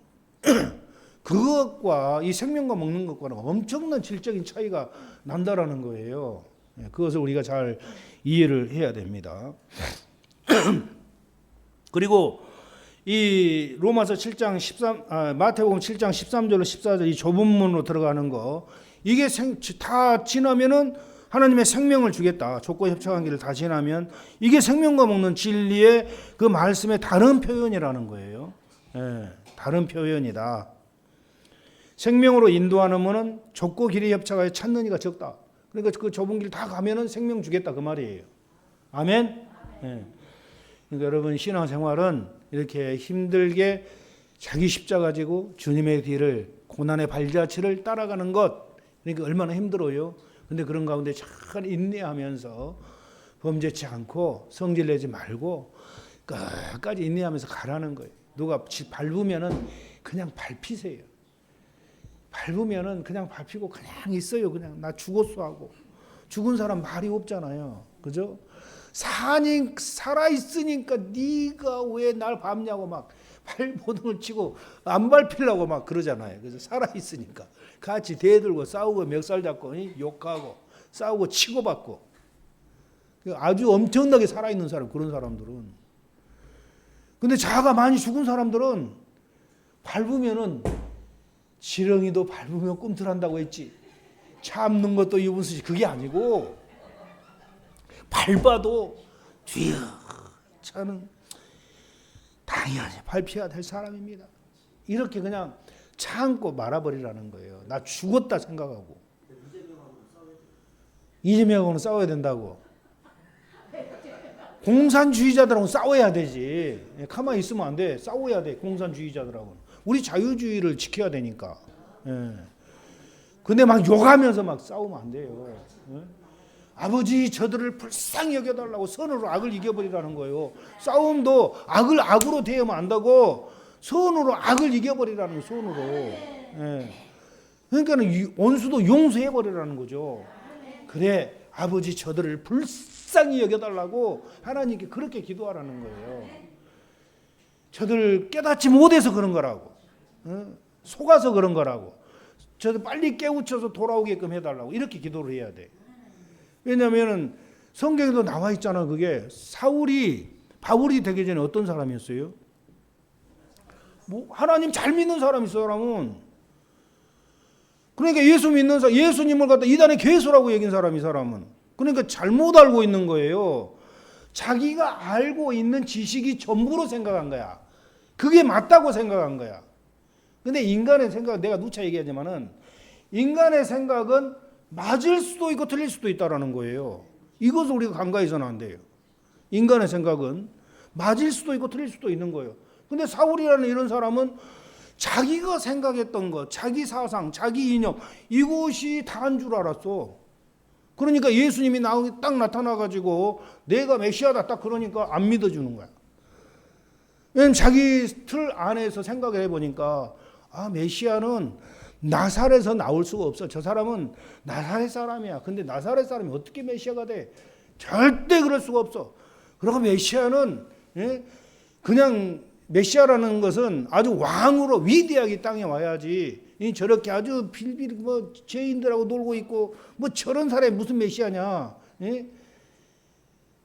그것과 이 생명과 먹는 것과는 엄청난 질적인 차이가 난다라는 거예요. 그것을 우리가 잘 이해를 해야 됩니다. 그리고 이 로마서 7장 마태복음 7장 13절로 14절 이 좁은 문으로 들어가는 거, 이게 다 지나면은 하나님의 생명을 주겠다. 좁고 협착한 길을 다 지나면 이게 생명과 먹는 진리의 그 말씀의 다른 표현이라는 거예요. 예, 다른 표현이다. 생명으로 인도하는 문은 좁고 길이 협착하여 찾는 이가 적다. 그러니까 그 좁은 길 다 가면은 생명 주겠다 그 말이에요. 아멘. 예. 그러니까 여러분 신앙생활은 이렇게 힘들게 자기 십자가 지고 주님의 길을 고난의 발자취를 따라가는 것, 그러니까 얼마나 힘들어요. 근데 그런 가운데 잘 인내하면서 범죄치 않고 성질 내지 말고 끝까지 인내하면서 가라는 거예요. 누가 밟으면은 그냥 밟히세요. 밟으면은 그냥 밟히고 그냥 있어요. 그냥 나 죽었어 하고. 죽은 사람 말이 없잖아요. 그죠? 살아 있으니까 네가 왜 날 밟냐고 막 발버둥을 치고 안 밟히려고 막 그러잖아요. 그래서 살아 있으니까 같이 대들고 싸우고 멱살 잡고 욕하고 싸우고 치고받고 아주 엄청나게 살아 있는 사람 그런 사람들은. 근데 자가 많이 죽은 사람들은 밟으면은 지렁이도 밟으면 꿈틀한다고 했지. 참는 것도 유분수지 그게 아니고 밟아도 뒤에 차는 당연히 밟혀야 될 사람입니다. 이렇게 그냥 참고 말아버리라는 거예요. 나 죽었다 생각하고. 이재명하고는 싸워야 된다고. 공산주의자들하고는 싸워야 되지. 가만히 있으면 안 돼. 싸워야 돼. 공산주의자들하고는. 우리 자유주의를 지켜야 되니까. 예. 근데 막 욕하면서 막 싸우면 안 돼요. 예? 아버지 저들을 불쌍히 여겨달라고 선으로 악을 이겨버리라는 거예요. 싸움도 악을 악으로 대하면 안다고 선으로 악을 이겨버리라는 거예요. 선으로. 예. 그러니까 원수도 용서해버리라는 거죠. 그래 아버지 저들을 불쌍히 여겨달라고 하나님께 그렇게 기도하라는 거예요. 저들 깨닫지 못해서 그런 거라고. 속아서 그런 거라고. 저들 빨리 깨우쳐서 돌아오게끔 해달라고 이렇게 기도를 해야 돼. 왜냐하면 성경에도 나와 있잖아. 그게 바울이 되기 전에 어떤 사람이었어요? 뭐 하나님 잘 믿는 사람이 있어. 사람은 그러니까 예수님을 갖다 이단의 괴수라고 얘기한 사람이 사람은 그러니까 잘못 알고 있는 거예요. 자기가 알고 있는 지식이 전부로 생각한 거야. 그게 맞다고 생각한 거야. 근데 인간의 생각 내가 누차 얘기하지만은 인간의 생각은 맞을 수도 있고 틀릴 수도 있다라는 거예요. 이것을 우리가 간과해서는 안 돼요. 인간의 생각은 맞을 수도 있고 틀릴 수도 있는 거예요. 근데 사울이라는 이런 사람은 자기가 생각했던 것, 자기 사상, 자기 이념 이것이 다인 줄 알았어. 그러니까 예수님이 딱 나타나가지고 내가 메시아다 딱 그러니까 안 믿어주는 거야. 왜냐면 자기 틀 안에서 생각을 해보니까 메시아는 나사렛에서 나올 수가 없어. 저 사람은 나사렛 사람이야. 근데 나사렛 사람이 어떻게 메시아가 돼? 절대 그럴 수가 없어. 그리고 메시아는 그냥 메시아라는 것은 아주 왕으로 위대하게 땅에 와야지. 저렇게 아주 빌빌 죄인들하고 놀고 있고 저런 사람이 무슨 메시아냐?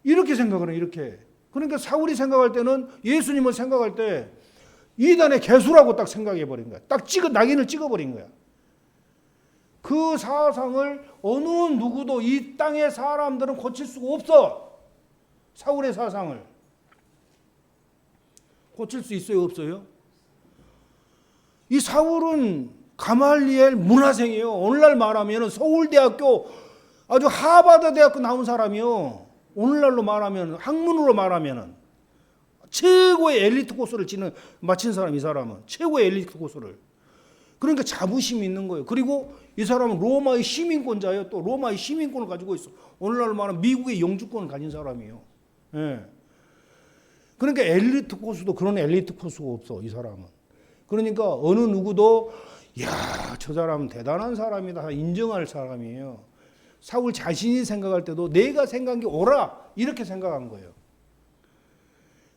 이렇게 생각을 해. 이렇게. 그러니까 사울이 생각할 때는 예수님을 생각할 때 이단의 개수라고 딱 생각해 버린 거야. 딱 낙인을 찍어 버린 거야. 그 사상을 어느 누구도 이 땅의 사람들은 고칠 수가 없어. 사울의 사상을 고칠 수 있어요, 없어요? 이 사울은 가말리엘 문화생이에요. 오늘날 말하면 서울대학교 아주 하버드 대학교 나온 사람이요. 오늘날로 말하면 학문으로 말하면은 최고의 엘리트 코스를 마친 사람. 이 사람은 최고의 엘리트 코스를. 그러니까 자부심이 있는 거예요. 그리고 이 사람은 로마의 시민권자예요. 또 로마의 시민권을 가지고 있어. 오늘날로 말하면 미국의 영주권을 가진 사람이에요. 예. 그러니까 엘리트 코스도 그런 엘리트 코스가 없어. 이 사람은. 그러니까 어느 누구도 저 사람은 대단한 사람이다 인정할 사람이에요. 사울 자신이 생각할 때도 내가 생각한 게 옳아 이렇게 생각한 거예요.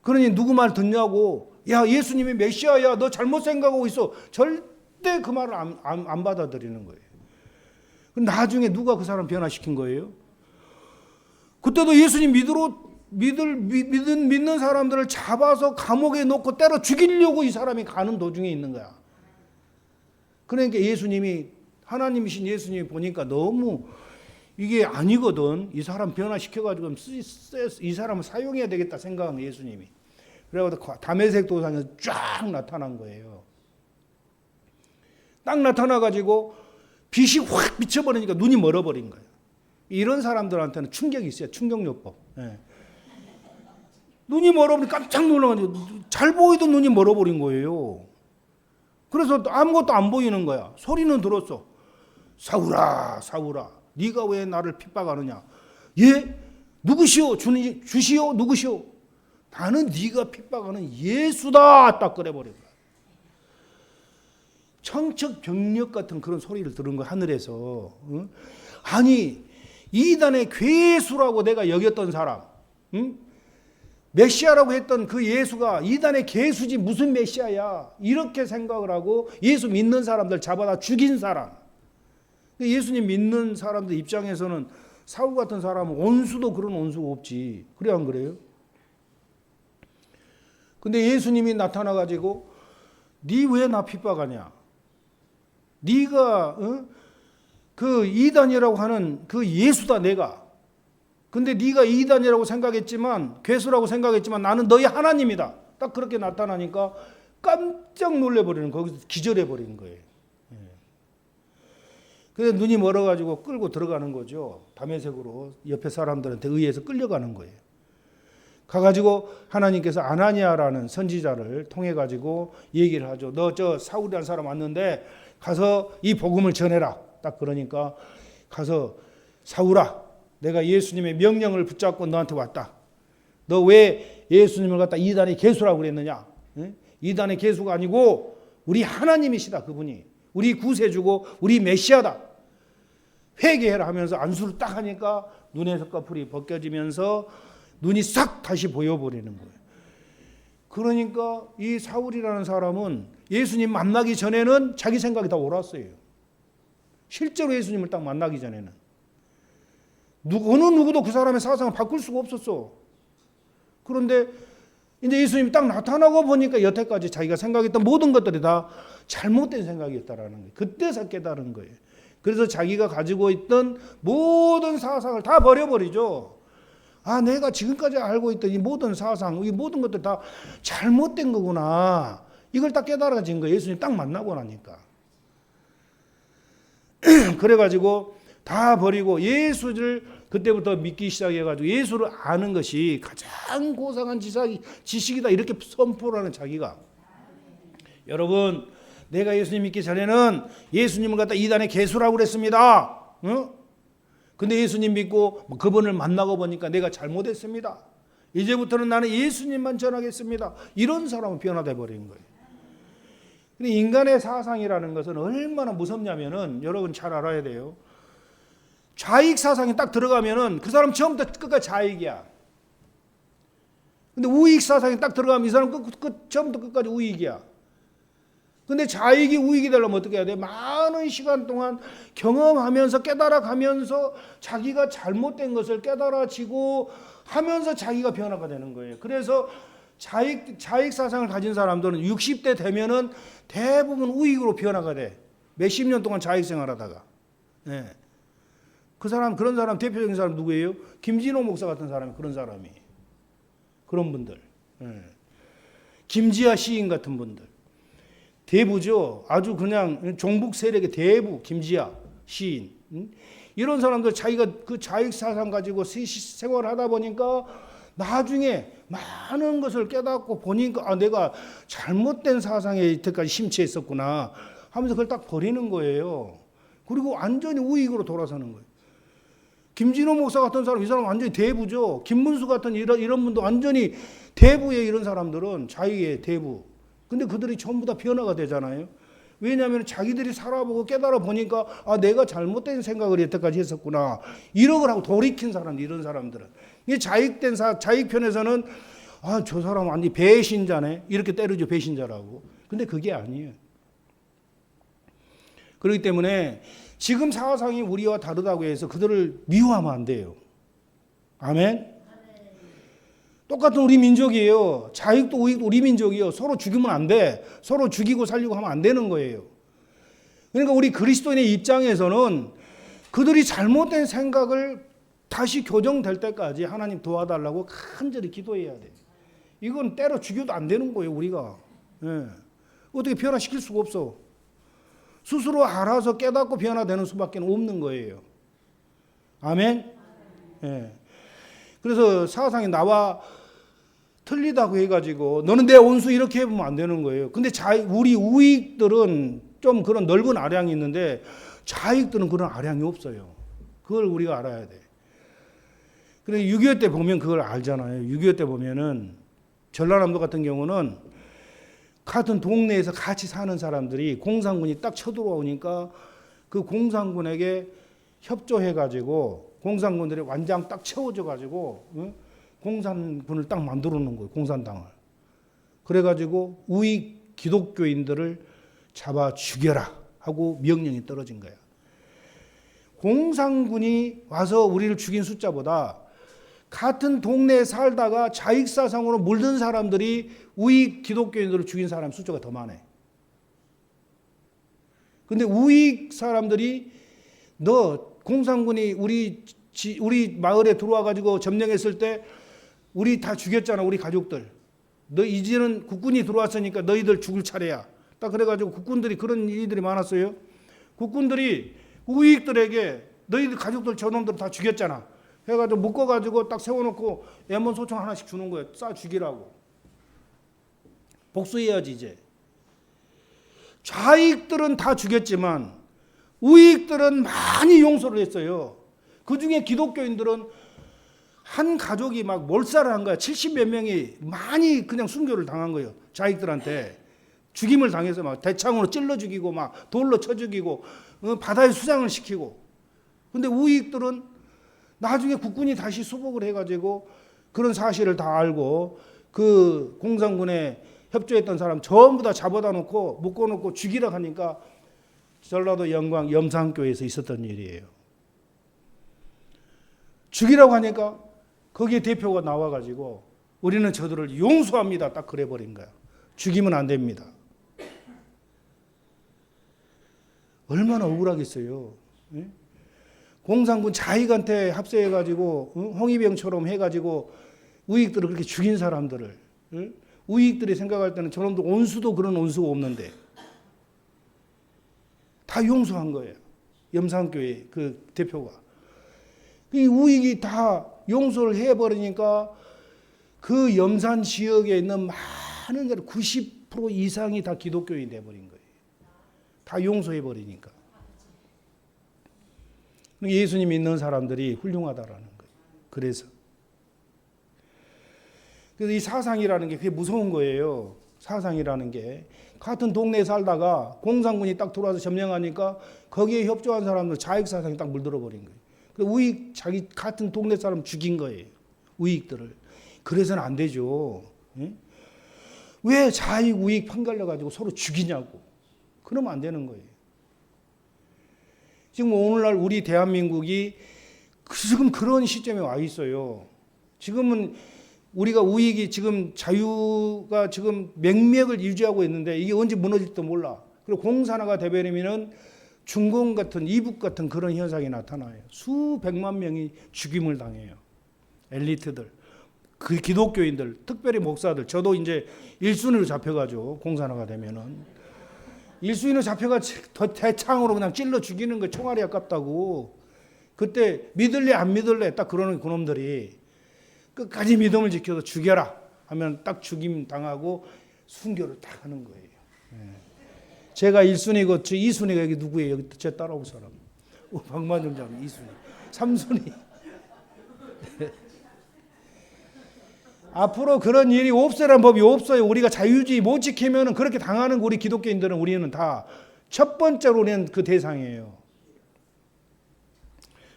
그러니 누구 말 듣냐고 예수님이 메시아야 너 잘못 생각하고 있어. 절대 그 말을 안 받아들이는 거예요. 나중에 누가 그 사람 변화시킨 거예요? 그때도 예수님 믿는 사람들을 잡아서 감옥에 넣고 때려 죽이려고 이 사람이 가는 도중에 있는 거야. 그러니까 예수님이 하나님이신 예수님이 보니까 너무 이게 아니거든. 이 사람 변화시켜가지고 이 사람을 사용해야 되겠다 생각한 예수님이. 그래가지고 다메섹 도상에서 쫙 나타난 거예요. 딱 나타나가지고 빛이 확 비쳐버리니까 눈이 멀어버린 거예요. 이런 사람들한테는 충격이 있어요. 충격요법. 예. 눈이 멀어버리니까 깜짝 놀라가지고 잘 보이던 눈이 멀어버린 거예요. 그래서 아무것도 안 보이는 거야. 소리는 들었어. 사울아, 사울아, 네가 왜 나를 핍박하느냐? 누구시오? 주시오? 누구시오? 나는 네가 핍박하는 예수다. 딱 그래버린 거야. 청척병력 같은 그런 소리를 들은 거 하늘에서. 응? 아니 이단의 괴수라고 내가 여겼던 사람, 응? 메시아라고 했던 그 예수가 이단의 괴수지 무슨 메시아야. 이렇게 생각을 하고 예수 믿는 사람들 잡아다 죽인 사람. 예수님 믿는 사람들 입장에서는 사울 같은 사람은 원수도 그런 원수가 없지. 그래 안 그래요? 근데 예수님이 나타나 가지고 네 왜 나 핍박하냐? 네가 그 이단이라고 하는 그 예수다 내가. 근데 네가 이단이라고 생각했지만 괴수라고 생각했지만 나는 너희 하나님이다. 딱 그렇게 나타나니까 깜짝 놀래버리는 거기서 기절해버리는 거예요. 그래서 눈이 멀어가지고 끌고 들어가는 거죠. 다메섹으로 옆에 사람들한테 의해서 끌려가는 거예요. 가가지고 하나님께서 아나니아라는 선지자를 통해 가지고 얘기를 하죠. 너 저 사울이라는 사람 왔는데 가서 이 복음을 전해라. 딱 그러니까 가서 사울아, 내가 예수님의 명령을 붙잡고 너한테 왔다. 너 왜 예수님을 갖다 이단의 괴수라고 그랬느냐? 이단의 괴수가 아니고 우리 하나님이시다. 그분이 우리 구세주고 우리 메시아다. 회개해라 하면서 안수를 딱 하니까 눈에서 꺼풀이 벗겨지면서 눈이 싹 다시 보여버리는 거예요. 그러니까 이 사울이라는 사람은 예수님 만나기 전에는 자기 생각이 다 옳았어요. 실제로 예수님을 딱 만나기 전에는 어느 누구도 그 사람의 사상을 바꿀 수가 없었어. 그런데 이제 예수님이 딱 나타나고 보니까 여태까지 자기가 생각했던 모든 것들이 다 잘못된 생각이었다라는 거예요. 그때서 깨달은 거예요. 그래서 자기가 가지고 있던 모든 사상을 다 버려버리죠. 아, 내가 지금까지 알고 있던 이 모든 사상, 이 모든 것들 다 잘못된 거구나. 이걸 딱 깨달아진 거예요. 예수님 딱 만나고 나니까. 그래가지고 다 버리고 예수를 그때부터 믿기 시작해가지고 예수를 아는 것이 가장 고상한 지식이다. 이렇게 선포를 하는 자기가. 여러분, 내가 예수님 믿기 전에는 예수님을 갖다 이단의 괴수라고 그랬습니다. 근데 예수님 믿고 그분을 만나고 보니까 내가 잘못했습니다. 이제부터는 나는 예수님만 전하겠습니다. 이런 사람은 변화돼 버린 거예요. 근데 인간의 사상이라는 것은 얼마나 무섭냐면은 여러분 잘 알아야 돼요. 좌익 사상이 딱 들어가면은 그 사람 처음부터 끝까지 좌익이야. 근데 우익 사상이 딱 들어가면 이 사람 처음부터 끝까지 우익이야. 근데 좌익이 우익이 되려면 어떻게 해야 돼? 많은 시간 동안 경험하면서 깨달아가면서 자기가 잘못된 것을 깨달아지고 하면서 자기가 변화가 되는 거예요. 그래서 좌익 사상을 가진 사람들은 60대 되면은 대부분 우익으로 변화가 돼. 몇십 년 동안 좌익 생활하다가. 네. 그런 사람 대표적인 사람 누구예요? 김진호 목사 같은 사람이 그런 사람이. 그런 분들. 네. 김지아 시인 같은 분들. 대부죠. 아주 그냥 종북 세력의 대부 김지아 시인. 이런 사람들 자기가 그 좌익 사상 가지고 생활하다 보니까 나중에 많은 것을 깨닫고 보니까 아, 내가 잘못된 사상에 이때까지 심취했었구나 하면서 그걸 딱 버리는 거예요. 그리고 완전히 우익으로 돌아서는 거예요. 김진호 목사 같은 사람, 이 사람 완전히 대부죠. 김문수 같은 이런 분도 완전히 대부의 이런 사람들은 좌익의 대부. 근데 그들이 전부 다 변화가 되잖아요. 왜냐하면 자기들이 살아보고 깨달아 보니까 아, 내가 잘못된 생각을 여태까지 했었구나. 이러고 하고 돌이킨 사람들, 이런 사람들은. 이게 좌익 편에서는 아, 저 사람 완전히 배신자네. 이렇게 때리죠, 배신자라고. 근데 그게 아니에요. 그렇기 때문에 지금 사상이 우리와 다르다고 해서 그들을 미워하면 안 돼요. 아멘? 똑같은 우리 민족이에요. 좌익도 우익도 우리 민족이에요. 서로 죽이면 안 돼. 서로 죽이고 살리고 하면 안 되는 거예요. 그러니까 우리 그리스도인의 입장에서는 그들이 잘못된 생각을 다시 교정될 때까지 하나님 도와달라고 간절히 기도해야 돼. 이건 때려 죽여도 안 되는 거예요, 우리가. 예. 어떻게 변화시킬 수가 없어. 스스로 알아서 깨닫고 변화되는 수밖에 없는 거예요. 아멘? 예. 그래서 사상이 나와 틀리다고 해가지고 너는 내 원수 이렇게 해보면 안 되는 거예요. 근데 우리 우익들은 좀 그런 넓은 아량이 있는데 좌익들은 그런 아량이 없어요. 그걸 우리가 알아야 돼. 그래 6.25 때 보면 그걸 알잖아요. 6.25 때 보면은 전라남도 같은 경우는 같은 동네에서 같이 사는 사람들이 공산군이 딱 쳐들어오니까 그 공산군에게 협조해가지고 공산군들이 완장 딱 채워져가지고 공산군을 딱 만들어 놓은 거예요. 공산당을. 그래가지고 우익 기독교인들을 잡아 죽여라 하고 명령이 떨어진 거야. 공산군이 와서 우리를 죽인 숫자보다 같은 동네에 살다가 자익사상으로 물든 사람들이 우익 기독교인들을 죽인 사람 숫자가 더 많아요. 근데 우익 사람들이 너 공산군이 우리 마을에 들어와 가지고 점령했을 때 우리 다 죽였잖아. 우리 가족들. 너 이제는 국군이 들어왔으니까 너희들 죽을 차례야. 딱 그래가지고 국군들이 그런 일들이 많았어요. 국군들이 우익들에게 너희들 가족들 저놈들 다 죽였잖아. 해가지고 묶어가지고 딱 세워놓고 애먼 소총 하나씩 주는 거예요. 쏴 죽이라고. 복수해야지 이제. 좌익들은 다 죽였지만 우익들은 많이 용서를 했어요. 그중에 기독교인들은 한 가족이 막 몰살을 한 거야. 70몇 명이 많이 그냥 순교를 당한 거예요. 좌익들한테. 죽임을 당해서 막 대창으로 찔러 죽이고 막 돌로 쳐 죽이고 바다에 수장을 시키고. 근데 우익들은 나중에 국군이 다시 수복을 해가지고 그런 사실을 다 알고 그 공산군에 협조했던 사람 전부 다 잡아다 놓고 묶어놓고 죽이라 하니까 전라도 영광 염산교에서 있었던 일이에요. 죽이라고 하니까 거기에 대표가 나와가지고 우리는 저들을 용서합니다. 딱 그래버린 거야. 죽이면 안 됩니다. 얼마나 억울하겠어요. 예? 공산군 자익한테 합세해가지고 홍위병처럼 해가지고 우익들을 그렇게 죽인 사람들을 우익들이 생각할 때는 저놈도 온수도 그런 온수가 없는데 다 용서한 거예요. 염산교회 그 대표가. 이 우익이 다 용서를 해버리니까 그 염산 지역에 있는 많은 90% 이상이 다 기독교인이 돼버린 거예요. 다 용서해버리니까. 예수님 믿는 사람들이 훌륭하다라는 거예요. 그래서 이 사상이라는 게 그게 무서운 거예요. 사상이라는 게 같은 동네에 살다가 공산군이 딱 들어와서 점령하니까 거기에 협조한 사람들 자익 사상이 딱 물들어 버린 거예요. 우익 자기 같은 동네 사람 죽인 거예요. 우익들을. 그래서는 안 되죠. 왜 자익 우익 판갈려 가지고 서로 죽이냐고. 그러면 안 되는 거예요. 지금 오늘날 우리 대한민국이 지금 그런 시점에 와 있어요. 지금은 우리가 우익이 지금 자유가 지금 맥락을 유지하고 있는데 이게 언제 무너질지도 몰라. 그리고 공산화가 되버리면은 중공 같은 이북 같은 그런 현상이 나타나요. 수백만 명이 죽임을 당해요. 엘리트들, 그 기독교인들, 특별히 목사들. 저도 이제 1순위로 잡혀가지고 공산화가 되면은 1순위로 잡혀가 대창으로 그냥 찔러 죽이는 거 총알이 아깝다고. 그때 믿을래 안 믿을래 딱 그러는 그놈들이 끝까지 믿음을 지켜서 죽여라 하면 딱 죽임 당하고 순교를 딱 하는 거예요. 제가 1순위고 2순위가 여기 누구예요? 여기 제 따라올 사람. 박만영 장님 2순위. 3순위. 앞으로 그런 일이 없애라는 법이 없어요. 우리가 자유주의 못 지키면 그렇게 당하는 우리 기독교인들은 우리는 다 첫 번째로 우리는 그 대상이에요.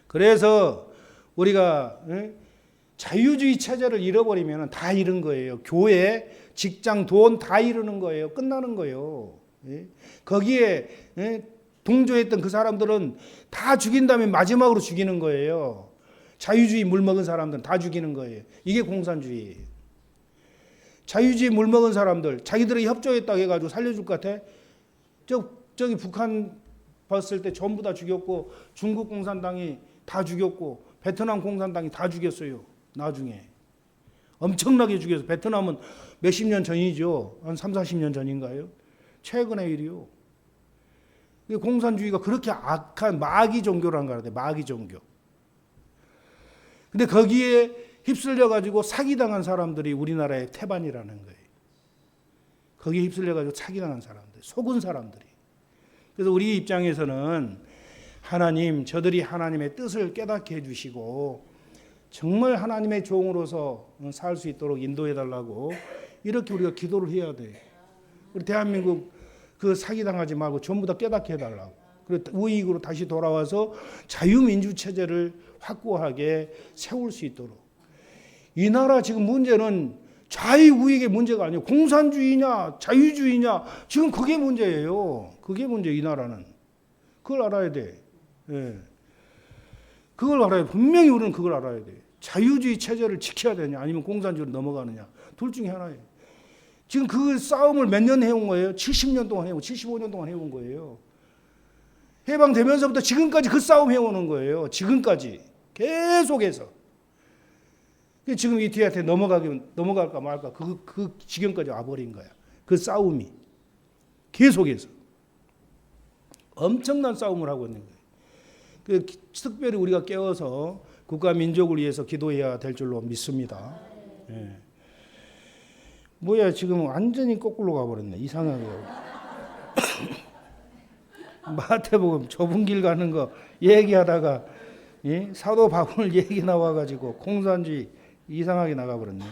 그래서 우리가 자유주의 체제를 잃어버리면 다 잃은 거예요. 교회, 직장, 돈 다 잃는 거예요. 끝나는 거예요. 거기에 동조했던 그 사람들은 다 죽인 다음에 마지막으로 죽이는 거예요. 자유주의 물먹은 사람들은 다 죽이는 거예요. 이게 공산주의예요. 자유주의 물먹은 사람들 자기들이 협조했다고 해가지고 살려줄 것 같아? 저기 북한 봤을 때 전부 다 죽였고 중국 공산당이 다 죽였고 베트남 공산당이 다 죽였어요. 나중에 엄청나게 죽여서 베트남은 몇십 년 전이죠. 한 3, 40년 전인가요? 최근의 일이요. 공산주의가 그렇게 악한 마귀 종교라는 거 알아요. 마귀 종교. 근데 거기에 휩쓸려 가지고 사기당한 사람들이 우리나라의 태반이라는 거예요. 거기에 휩쓸려 가지고 사기당한 사람들, 속은 사람들이. 그래서 우리 입장에서는 하나님, 저들이 하나님의 뜻을 깨닫게 해주시고 정말 하나님의 종으로서 살 수 있도록 인도해 달라고 이렇게 우리가 기도를 해야 돼. 우리 대한민국 그 사기당하지 말고 전부 다 깨닫게 해달라고. 그리고 우익으로 다시 돌아와서 자유민주 체제를 확고하게 세울 수 있도록. 이 나라 지금 문제는 좌익우익의 문제가 아니에요. 공산주의냐 자유주의냐 지금 그게 문제예요. 그게 문제. 이 나라는 그걸 알아야 돼. 예. 그걸 알아야 돼. 분명히 우리는 그걸 알아야 돼. 자유주의 체제를 지켜야 되냐 아니면 공산주의로 넘어가느냐 둘 중에 하나예요. 지금 그 싸움을 몇 년 해온 거예요? 70년 동안 해온 75년 동안 해온 거예요. 해방되면서부터 지금까지 그 싸움 해오는 거예요. 지금까지 계속해서. 지금 이 뒤한테 넘어갈까 말까 그 지경까지 와버린 거야. 그 싸움이 계속해서 엄청난 싸움을 하고 있는 거예요. 특별히 우리가 깨워서 국가 민족을 위해서 기도해야 될 줄로 믿습니다. 예. 뭐야 지금 완전히 거꾸로 가버렸네. 이상하게. 마태복음 좁은 길 가는 거 얘기하다가 예? 사도 바울 얘기 나와가지고 공산주의 이상하게 나가버렸네.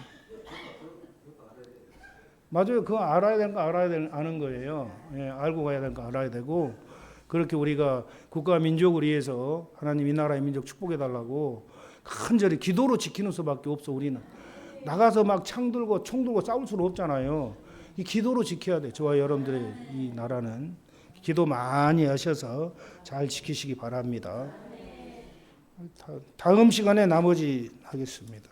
맞아요. 그거 알아야 되는 거 아는 거예요. 예, 알고 가야 되는 거 알아야 되고 그렇게 우리가 국가 민족을 위해서 하나님 이 나라의 민족 축복해 달라고 간절히 기도로 지키는 수밖에 없어. 우리는 나가서 막 창 들고 총 들고 싸울 수는 없잖아요. 이 기도로 지켜야 돼. 저와 여러분들의 이 나라는 기도 많이 하셔서 잘 지키시기 바랍니다. 다음 시간에 나머지 하겠습니다.